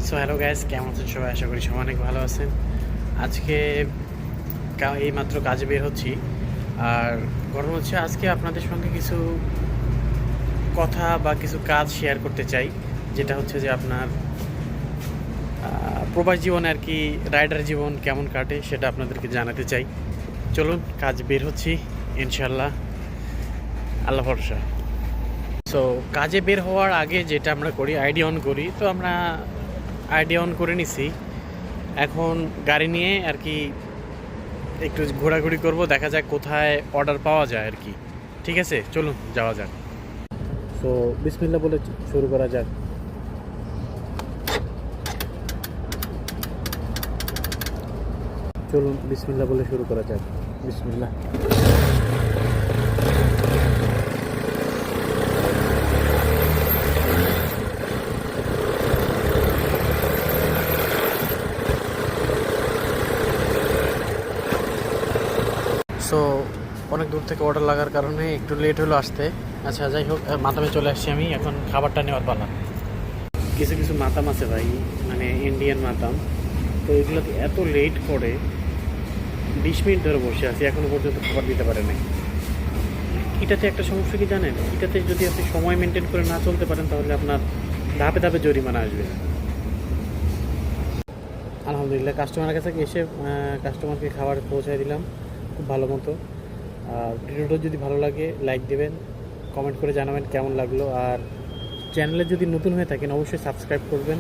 So hello guys, কেমন আছেন সবাই? আশা করি সবাই অনেক ভালো আছেন। আজকে এইমাত্র কাজে বের হচ্ছি। আর ঘটনা হচ্ছে, আজকে আপনাদের সঙ্গে কিছু কথা বা কিছু কাজ শেয়ার করতে চাই, যেটা হচ্ছে যে আপনার প্রবাস জীবনে আর কি রাইডার জীবন কেমন কাটে সেটা আপনাদেরকে জানাতে চাই। চলুন, কাজ বের হচ্ছি ইনশাল্লাহ, আল্লাহ ভরসা। সো কাজে বের হওয়ার আগে যেটা আমরা করি, আইডি অন করি। তো আমরা আইডি অন করে নিছি, এখন গাড়ি নিয়ে আর কি একটু ঘোরাঘুরি করব, দেখা যাক কোথায় অর্ডার পাওয়া যায় আর কি। ঠিক আছে, চলুন যাওয়া যাক। তো বিসমিল্লাহ বলে শুরু করা যাক। চলুন বিসমিল্লাহ বলে শুরু করা যাক। বিসমিল্লাহ। সো অনেক দূর থেকে অর্ডার লাগার কারণে একটু লেট হলো আসতে। আচ্ছা, যাই হোক, মাতামে চলে আসছি আমি, এখন খাবারটা নেওয়ার পালা। কিছু কিছু মাতাম আছে ভাই, মানে ইন্ডিয়ান মাতাম, তো এগুলোতে এত লেট করে 20 মিনিট ধরে বসে আছি, এখনও পর্যন্ত খাবার দিতে পারে নাই। এটাতে একটা সমস্যা কি জানেন, এটাতে যদি আপনি সময় মেনটেন করে না চলতে পারেন তাহলে আপনার ধাপে ধাপে জরিমানা আসবে। আলহামদুলিল্লাহ, কাস্টমারের কাছে এসে কাস্টমারকে খাবার পৌঁছায় দিলাম খুব ভালো মতো। আর ভিডিওটা যদি ভালো লাগে লাইক দেবেন, কমেন্ট করে জানাবেন কেমন লাগলো। আর চ্যানেলে যদি নতুন হয়ে থাকেন অবশ্যই সাবস্ক্রাইব করবেন।